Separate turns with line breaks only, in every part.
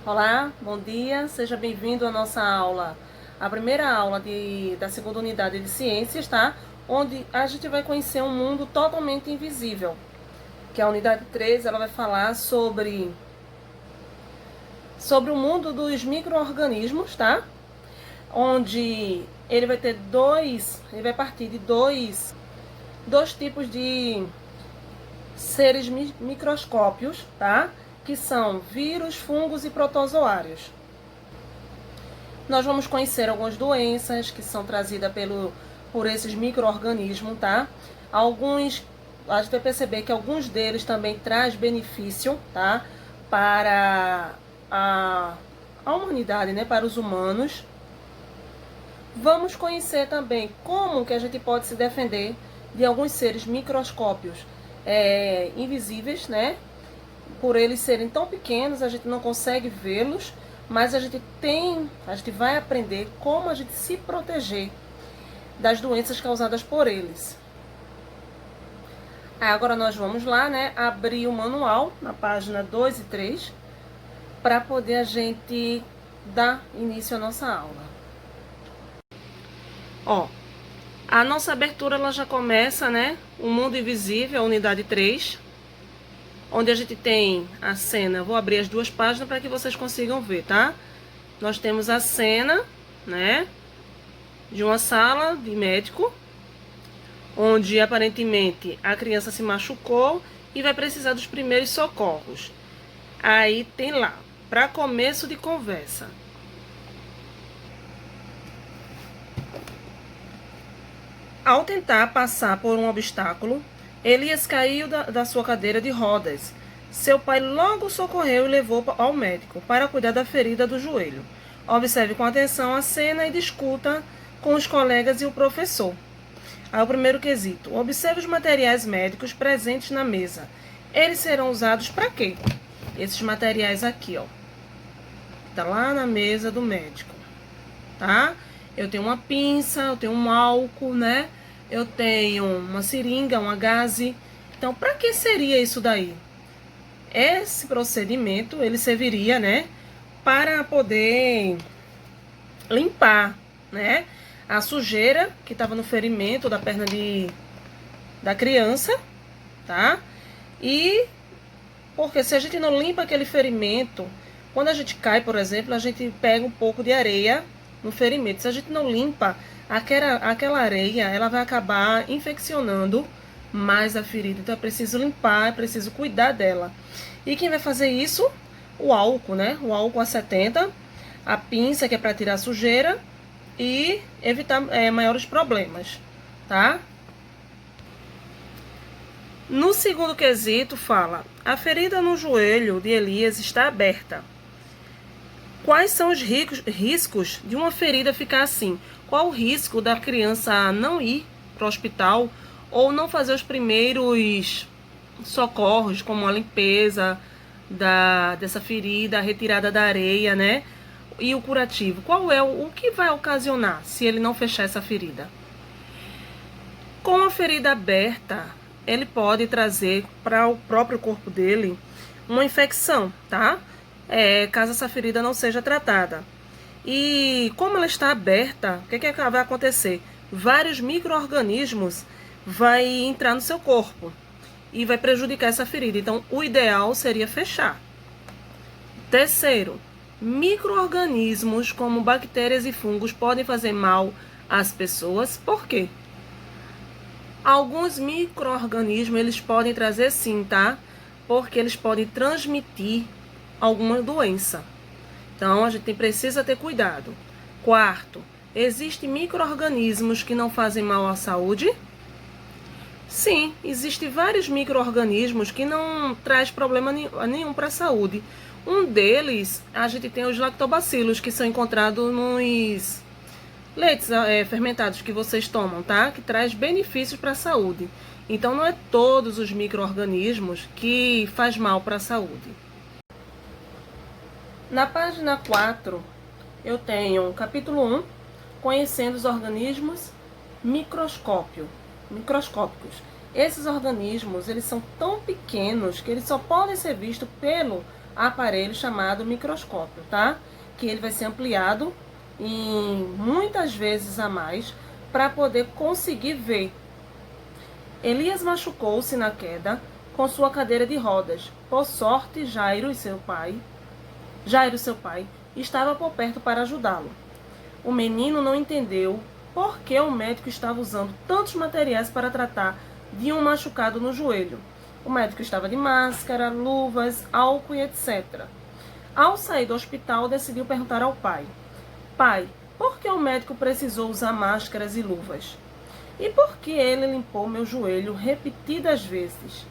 Olá, bom dia, seja bem-vindo à nossa aula, a primeira aula da segunda unidade de ciências, tá? Onde a gente vai conhecer um mundo totalmente invisível, que a unidade 3 ela vai falar sobre o mundo dos micro-organismos, tá? Onde ele vai partir de dois tipos de seres microscópios, tá? Que são vírus, fungos e protozoários. Nós vamos conhecer algumas doenças que são trazidas por esses micro-organismos, tá? A gente vai perceber que alguns deles também traz benefício, tá? Para a humanidade, né? Para os humanos. Vamos conhecer também como que a gente pode se defender de alguns seres microscópios invisíveis, né? Por eles serem tão pequenos, a gente não consegue vê-los, mas a gente vai aprender como a gente se proteger das doenças causadas por eles. Agora nós vamos lá, né, abrir o manual na página 2 e 3 para poder a gente dar início à nossa aula. Ó, a nossa abertura ela já começa, né, o mundo invisível, a unidade 3, onde a gente tem a cena. Vou abrir as duas páginas para que vocês consigam ver, tá? Nós temos a cena, né, de uma sala de médico, onde aparentemente a criança se machucou e vai precisar dos primeiros socorros. Aí tem lá, para começo de conversa. Ao tentar passar por um obstáculo, Elias caiu da sua cadeira de rodas. Seu pai logo socorreu e levou ao médico para cuidar da ferida do joelho. Observe com atenção a cena e discuta com os colegas e o professor. Aí o primeiro quesito. Observe os materiais médicos presentes na mesa. Eles serão usados para quê? Esses materiais aqui, ó. Tá lá na mesa do médico, tá? Eu tenho uma pinça, eu tenho um álcool, né? Eu tenho uma seringa, uma gaze. Então, para que seria isso daí? Esse procedimento, ele serviria, né, para poder limpar, né, a sujeira que estava no ferimento da perna da criança, tá? E porque se a gente não limpa aquele ferimento, quando a gente cai, por exemplo, a gente pega um pouco de areia no ferimento. Se a gente não limpa aquela areia, ela vai acabar infeccionando mais a ferida. Então é preciso limpar, é preciso cuidar dela. E quem vai fazer isso? O álcool, né? O álcool A70, a pinça, que é para tirar a sujeira e evitar maiores problemas, tá? No segundo quesito fala: a ferida no joelho de Elias está aberta. Quais são os riscos de uma ferida ficar assim? Qual o risco da criança não ir para o hospital ou não fazer os primeiros socorros, como a limpeza dessa ferida, a retirada da areia, né? E o curativo. Qual é o que vai ocasionar se ele não fechar essa ferida? Com a ferida aberta, ele pode trazer para o próprio corpo dele uma infecção, tá? Caso essa ferida não seja tratada. E como ela está aberta, o que vai acontecer? Vários micro-organismos vão entrar no seu corpo e vai prejudicar essa ferida. Então, o ideal seria fechar. Terceiro, micro-organismos como bactérias e fungos podem fazer mal às pessoas. Por quê? Alguns micro-organismos eles podem trazer sim, tá? Porque eles podem transmitir alguma doença. Então, a gente precisa ter cuidado. Quarto, existem micro-organismos que não fazem mal à saúde? Sim, existem vários micro-organismos que não traz problema nenhum para a saúde. Um deles, a gente tem os lactobacilos, que são encontrados nos leites fermentados que vocês tomam, tá? Que traz benefícios para a saúde. Então, não é todos os micro-organismos que faz mal para a saúde. Na página 4, eu tenho o capítulo 1, conhecendo os organismos microscópicos. Esses organismos, eles são tão pequenos que eles só podem ser vistos pelo aparelho chamado microscópio, tá? Que ele vai ser ampliado em muitas vezes a mais para poder conseguir ver. Elias machucou-se na queda com sua cadeira de rodas. Por sorte, Jairo, seu pai, estava por perto para ajudá-lo. O menino não entendeu por que o médico estava usando tantos materiais para tratar de um machucado no joelho. O médico estava de máscara, luvas, álcool e etc. Ao sair do hospital, decidiu perguntar ao pai: Pai, por que o médico precisou usar máscaras e luvas? E por que ele limpou meu joelho repetidas vezes?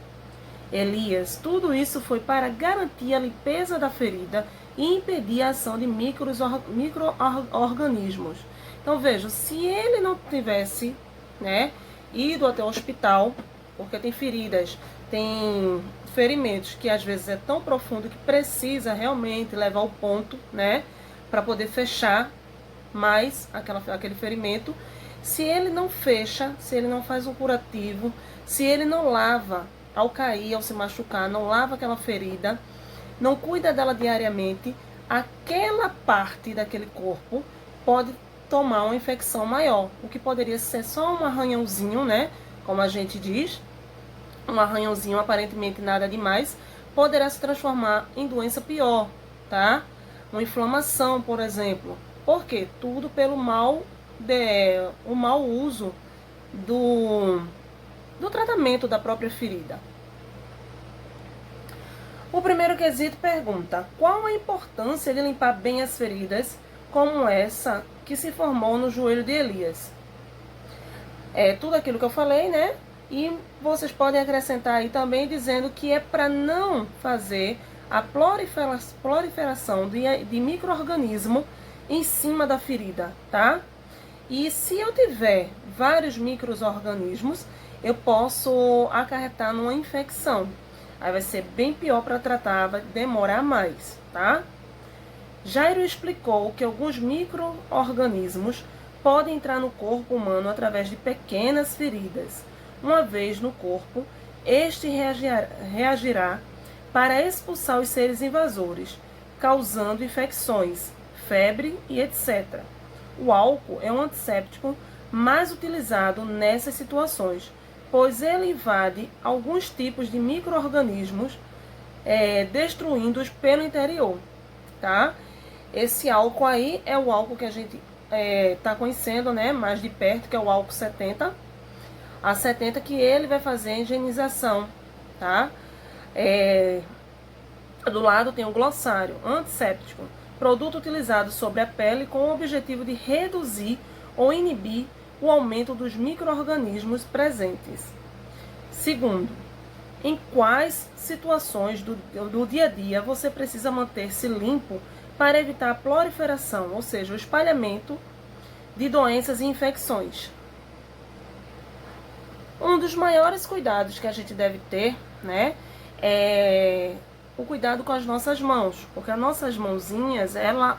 Elias, tudo isso foi para garantir a limpeza da ferida e impedir a ação de micro-organismos. Então veja, se ele não tivesse, né, ido até o hospital, porque tem feridas, tem ferimentos que às vezes é tão profundo que precisa realmente levar ao ponto, né, para poder fechar mais aquele ferimento. Se ele não fecha, se ele não faz um curativo, se ele não lava ao cair, ao se machucar, não lava aquela ferida, não cuida dela diariamente, aquela parte daquele corpo pode tomar uma infecção maior, o que poderia ser só um arranhãozinho, né? Como a gente diz, um arranhãozinho aparentemente nada demais, poderá se transformar em doença pior, tá? Uma inflamação, por exemplo. Por quê? Tudo pelo o mau uso do tratamento da própria ferida. O primeiro quesito pergunta: qual a importância de limpar bem as feridas, como essa que se formou no joelho de Elias? É tudo aquilo que eu falei, né? E vocês podem acrescentar aí também dizendo que é para não fazer a proliferação de micro-organismo em cima da ferida, tá? E se eu tiver vários micro-organismos, eu posso acarretar numa infecção. Aí vai ser bem pior para tratar, vai demorar mais, tá? Jairo explicou que alguns micro-organismos podem entrar no corpo humano através de pequenas feridas. Uma vez no corpo, este reagirá para expulsar os seres invasores, causando infecções, febre e etc. O álcool é um antisséptico mais utilizado nessas situações, pois ele invade alguns tipos de micro-organismos, destruindo-os pelo interior, tá? Esse álcool aí é o álcool que a gente tá conhecendo, né, mais de perto, que é o álcool 70. A 70 que ele vai fazer a higienização, tá? Do lado tem o glossário, antisséptico, produto utilizado sobre a pele com o objetivo de reduzir ou inibir o aumento dos micro-organismos presentes. Segundo, em quais situações do dia a dia você precisa manter-se limpo para evitar a proliferação, ou seja, o espalhamento de doenças e infecções? Um dos maiores cuidados que a gente deve ter, né, é o cuidado com as nossas mãos, porque as nossas mãozinhas, ela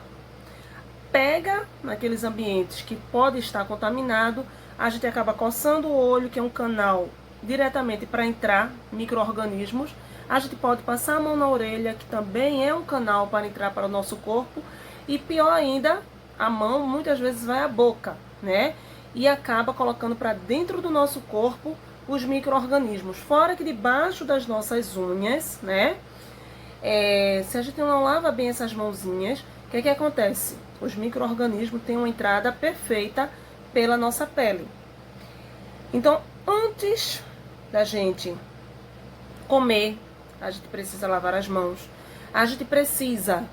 pega naqueles ambientes que pode estar contaminado, a gente acaba coçando o olho, que é um canal diretamente para entrar micro-organismos. A gente pode passar a mão na orelha, que também é um canal para entrar para o nosso corpo. E pior ainda, a mão muitas vezes vai à boca, né? E acaba colocando para dentro do nosso corpo os micro-organismos. Fora que debaixo das nossas unhas, né? Se a gente não lava bem essas mãozinhas, o que acontece? Os micro-organismos têm uma entrada perfeita pela nossa pele. Então, antes da gente comer, a gente precisa lavar as mãos. A gente precisa,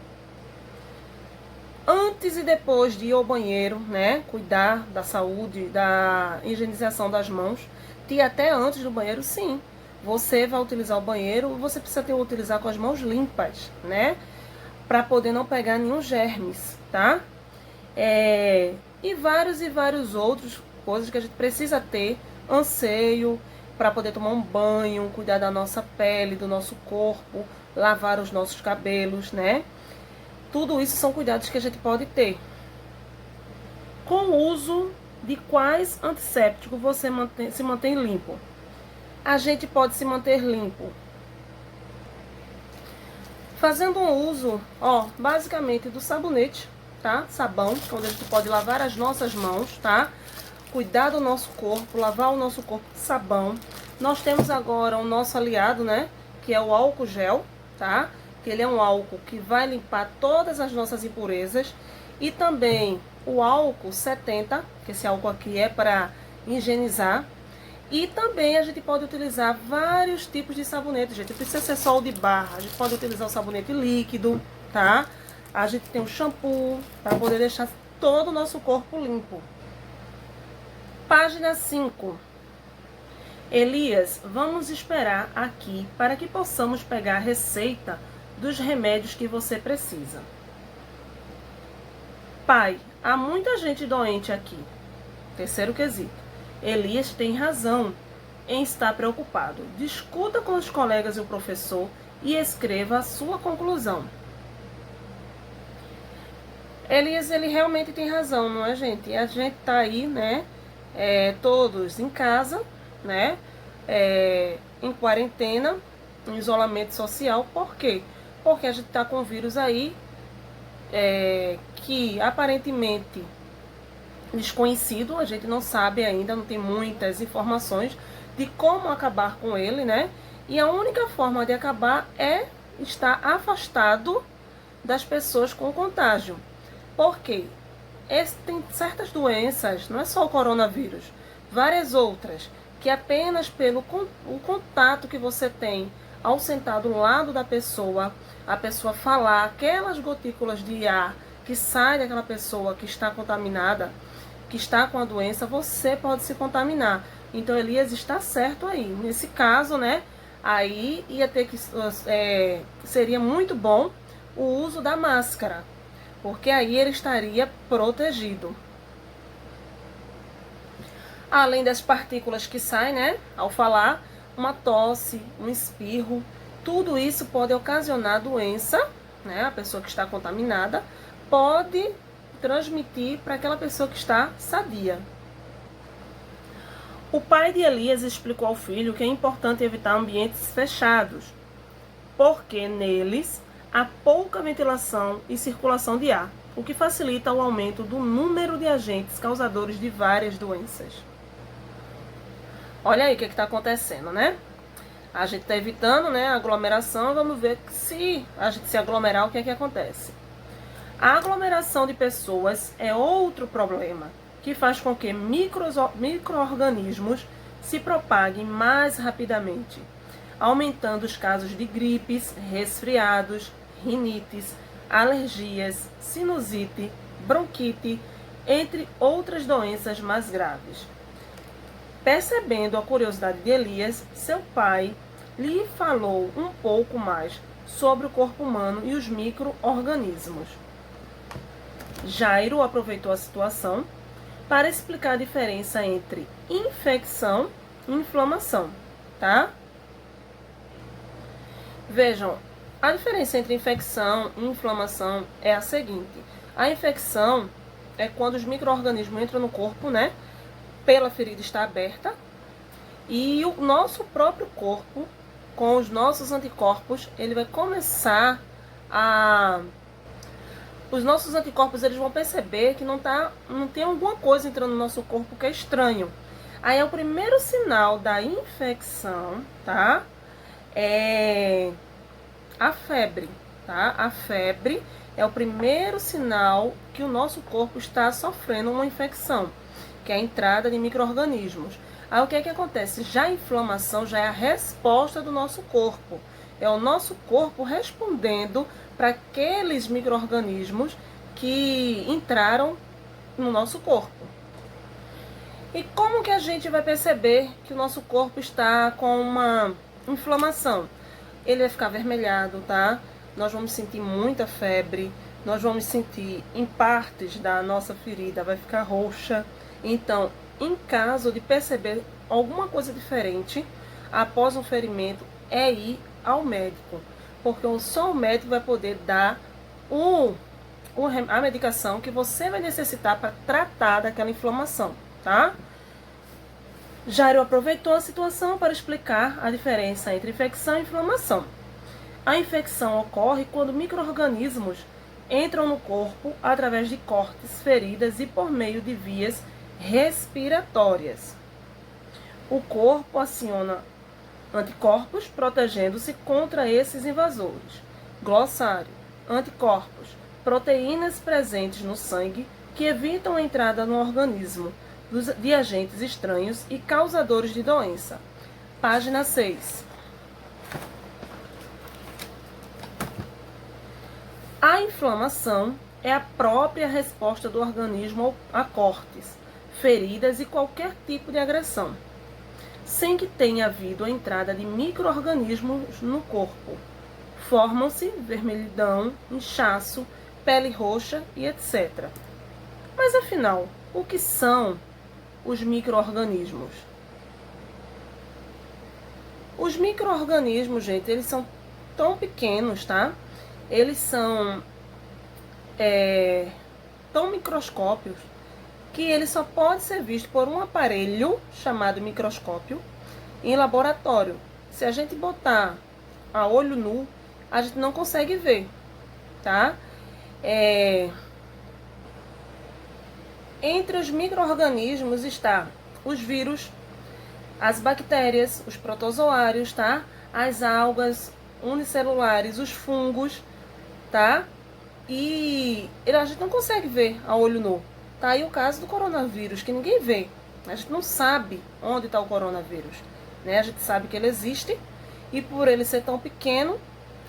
antes e depois de ir ao banheiro, né, cuidar da saúde, da higienização das mãos. E até antes do banheiro, sim. Você vai utilizar o banheiro, você precisa utilizar com as mãos limpas, né? Para poder não pegar nenhum germes, tá? E vários outros coisas que a gente precisa ter anseio para poder tomar um banho, cuidar da nossa pele, do nosso corpo, lavar os nossos cabelos, né? Tudo isso são cuidados que a gente pode ter. Com o uso de quais antissépticos você se mantém limpo? A gente pode se manter limpo Fazendo um uso, ó, basicamente do sabonete, tá? Sabão, onde a gente pode lavar as nossas mãos, tá? Cuidar do nosso corpo, lavar o nosso corpo com sabão. Nós temos agora o nosso aliado, né? Que é o álcool gel, tá? Que ele é um álcool que vai limpar todas as nossas impurezas. E também o álcool 70, que esse álcool aqui é para higienizar. E também a gente pode utilizar vários tipos de sabonete, gente. Não precisa ser só o de barra. A gente pode utilizar o sabonete líquido, tá? A gente tem o shampoo para poder deixar todo o nosso corpo limpo. Página 5. Elias, vamos esperar aqui para que possamos pegar a receita dos remédios que você precisa. Pai, há muita gente doente aqui. Terceiro quesito. Elias tem razão em estar preocupado. Discuta com os colegas e o professor e escreva a sua conclusão. Elias, ele realmente tem razão, não é, gente? A gente tá aí, né, todos em casa, né, em quarentena, em isolamento social. Por quê? Porque a gente tá com o vírus aí, que aparentemente desconhecido, a gente não sabe ainda, não tem muitas informações de como acabar com ele, né? E a única forma de acabar é estar afastado das pessoas com contágio. Por quê? Tem certas doenças, não é só o coronavírus, várias outras, que apenas pelo o contato que você tem ao sentar do lado da pessoa, a pessoa falar, aquelas gotículas de ar que saem daquela pessoa que está contaminada, que está com a doença, você pode se contaminar. Então Elias está certo aí. Nesse caso, né, aí ia ter que seria muito bom o uso da máscara, porque aí ele estaria protegido. Além das partículas que saem, né, ao falar, uma tosse, um espirro, tudo isso pode ocasionar doença, né? A pessoa que está contaminada pode transmitir para aquela pessoa que está sadia. O pai de Elias explicou ao filho que é importante evitar ambientes fechados, porque neles há pouca ventilação e circulação de ar, o que facilita o aumento do número de agentes causadores de várias doenças. Olha aí o que está acontecendo, né? A gente está evitando, né, a aglomeração. Vamos ver se a gente se aglomerar, o que é que acontece. A aglomeração de pessoas é outro problema, que faz com que micro-organismos se propaguem mais rapidamente, aumentando os casos de gripes, resfriados, rinites, alergias, sinusite, bronquite, entre outras doenças mais graves. Percebendo a curiosidade de Elias, seu pai lhe falou um pouco mais sobre o corpo humano e os micro-organismos. Jairo aproveitou a situação para explicar a diferença entre infecção e inflamação, tá? Vejam, a diferença entre infecção e inflamação é a seguinte: a infecção é quando os micro-organismos entram no corpo, né? Pela ferida está aberta, e o nosso próprio corpo, com os nossos anticorpos, ele vai começar os nossos anticorpos, eles vão perceber que não tem alguma coisa entrando no nosso corpo que é estranho. Aí é o primeiro sinal da infecção, tá? É a febre, tá? A febre é o primeiro sinal que o nosso corpo está sofrendo uma infecção, que é a entrada de micro-organismos. Aí o que é que acontece? Já a inflamação já é a resposta do nosso corpo. É o nosso corpo respondendo para aqueles micro-organismos que entraram no nosso corpo. E como que a gente vai perceber que o nosso corpo está com uma inflamação? Ele vai ficar avermelhado, tá? Nós vamos sentir muita febre, nós vamos sentir em partes da nossa ferida, vai ficar roxa. Então, em caso de perceber alguma coisa diferente após um ferimento, é ir ao médico, porque só o médico vai poder dar a medicação que você vai necessitar para tratar daquela inflamação, tá? Jairo aproveitou a situação para explicar a diferença entre infecção e inflamação. A infecção ocorre quando micro-organismos entram no corpo através de cortes, feridas e por meio de vias respiratórias. O corpo aciona anticorpos, protegendo-se contra esses invasores. Glossário: anticorpos, proteínas presentes no sangue que evitam a entrada no organismo de agentes estranhos e causadores de doença. Página 6. A inflamação é a própria resposta do organismo a cortes, feridas e qualquer tipo de agressão, sem que tenha havido a entrada de micro-organismos no corpo. Formam-se vermelhidão, inchaço, pele roxa e etc. Mas afinal, o que são os micro-organismos? Os micro-organismos, gente, eles são tão pequenos, tá? Eles são tão microscópicos que ele só pode ser visto por um aparelho chamado microscópio em laboratório. Se a gente botar a olho nu, a gente não consegue ver, tá? Entre os micro-organismos está os vírus, as bactérias, os protozoários, tá? As algas unicelulares, os fungos, tá? E a gente não consegue ver a olho nu. Tá aí o caso do coronavírus, que ninguém vê. A gente não sabe onde está o coronavírus, né? A gente sabe que ele existe e por ele ser tão pequeno,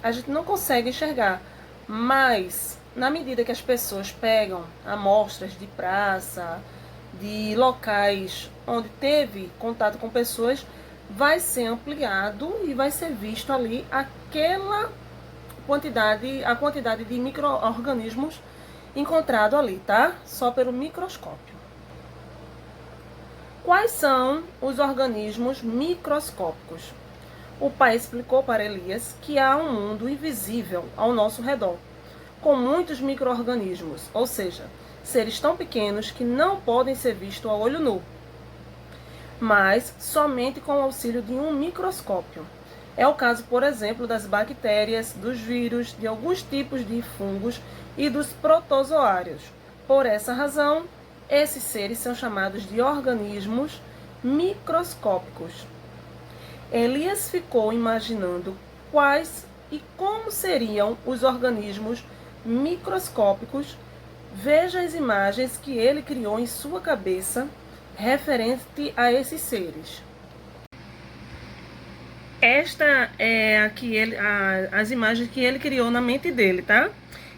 a gente não consegue enxergar. Mas, na medida que as pessoas pegam amostras de praça, de locais onde teve contato com pessoas, vai ser ampliado e vai ser visto ali a quantidade de micro-organismos encontrado ali, tá? Só pelo microscópio. Quais são os organismos microscópicos? O pai explicou para Elias que há um mundo invisível ao nosso redor, com muitos micro-organismos, ou seja, seres tão pequenos que não podem ser vistos a olho nu, mas somente com o auxílio de um microscópio. É o caso, por exemplo, das bactérias, dos vírus, de alguns tipos de fungos e dos protozoários. Por essa razão, esses seres são chamados de organismos microscópicos. Elias ficou imaginando quais e como seriam os organismos microscópicos. Veja as imagens que ele criou em sua cabeça referente a esses seres. Esta é as imagens que ele criou na mente dele, tá?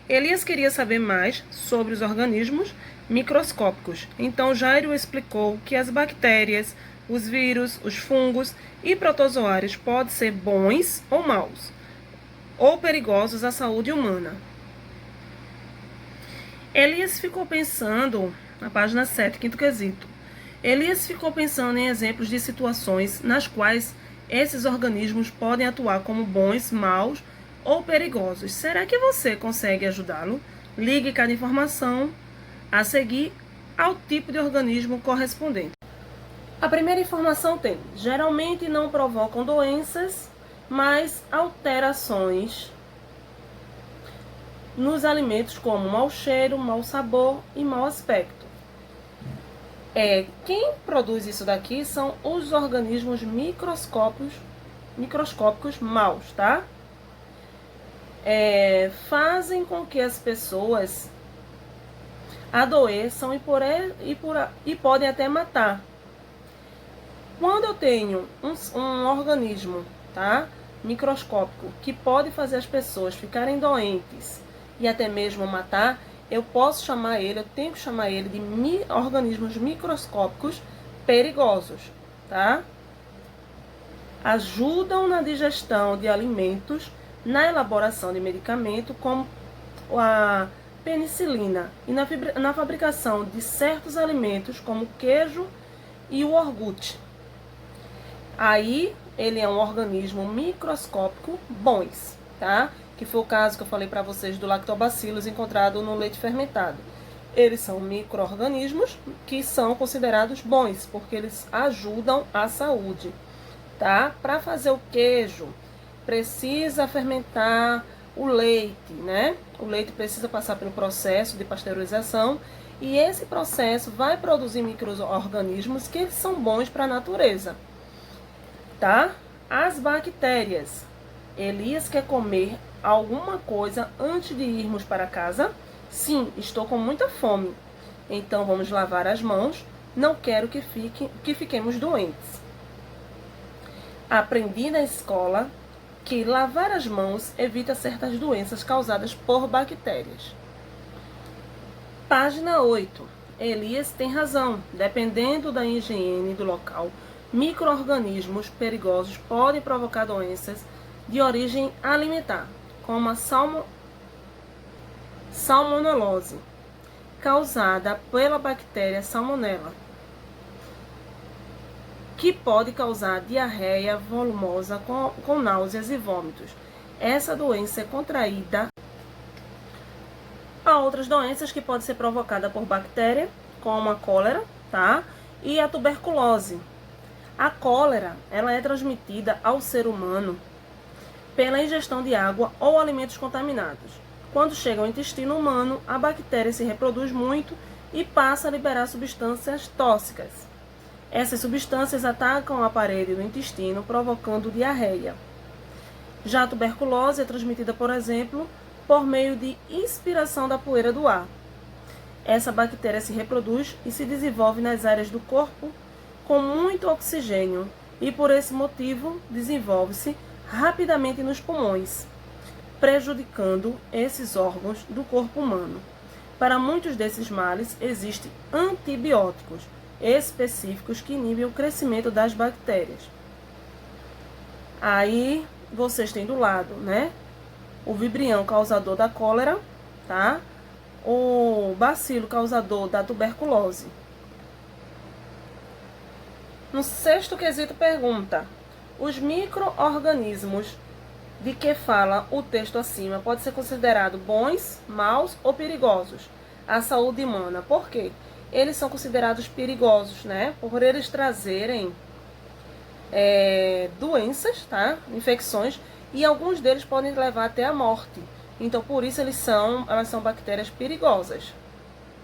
Elias queria saber mais sobre os organismos microscópicos. Então Jairo explicou que as bactérias, os vírus, os fungos e protozoários podem ser bons ou maus, ou perigosos à saúde humana. Elias ficou pensando, na página 7, quinto quesito. Elias ficou pensando em exemplos de situações nas quais esses organismos podem atuar como bons, maus ou perigosos. Será que você consegue ajudá-lo? Ligue cada informação a seguir ao tipo de organismo correspondente. A primeira informação tem: geralmente não provocam doenças, mas alterações nos alimentos como mau cheiro, mau sabor e mau aspecto. Quem produz isso daqui são os organismos microscópicos maus, tá? Fazem com que as pessoas adoeçam e podem até matar. Quando eu tenho um organismo, tá, microscópico que pode fazer as pessoas ficarem doentes e até mesmo matar, eu tenho que chamar ele de organismos microscópicos perigosos, tá? Ajudam na digestão de alimentos, na elaboração de medicamento, como a penicilina, e na fabricação de certos alimentos, como o queijo e o iogurte. Aí, ele é um organismo microscópico bons, tá? Que foi o caso que eu falei para vocês do lactobacillus encontrado no leite fermentado. Eles são micro-organismos que são considerados bons, porque eles ajudam a saúde, tá? Para fazer o queijo, precisa fermentar o leite, né? O leite precisa passar pelo processo de pasteurização e esse processo vai produzir micro-organismos que são bons para a natureza, tá? As bactérias. Elias quer comer alguma coisa antes de irmos para casa? Sim, estou com muita fome. Então vamos lavar as mãos. Não quero que fiquemos doentes. Aprendi na escola que lavar as mãos evita certas doenças causadas por bactérias. Página 8. Elias tem razão. Dependendo da higiene do local, micro-organismos perigosos podem provocar doenças de origem alimentar, como a salmonelose, causada pela bactéria Salmonella, que pode causar diarreia volumosa com náuseas e vômitos. Essa doença é contraída. Há outras doenças que podem ser provocadas por bactéria, como a cólera, tá? E a tuberculose. A cólera, ela é transmitida ao ser humano pela ingestão de água ou alimentos contaminados. Quando chega ao intestino humano, a bactéria se reproduz muito e passa a liberar substâncias tóxicas. Essas substâncias atacam a parede do intestino, provocando diarreia. Já a tuberculose é transmitida, por exemplo, por meio de inspiração da poeira do ar. Essa bactéria se reproduz e se desenvolve nas áreas do corpo com muito oxigênio e, por esse motivo, desenvolve-se rapidamente nos pulmões, prejudicando esses órgãos do corpo humano. Para muitos desses males, existem antibióticos específicos que inibem o crescimento das bactérias. Aí vocês têm do lado, né? O vibrião causador da cólera, tá? O bacilo causador da tuberculose. No sexto quesito pergunta: os micro-organismos de que fala o texto acima podem ser considerados bons, maus ou perigosos à saúde humana? Por quê? Eles são considerados perigosos, né? Por eles trazerem doenças, tá? Infecções, e alguns deles podem levar até a morte. Então, por isso elas são bactérias perigosas.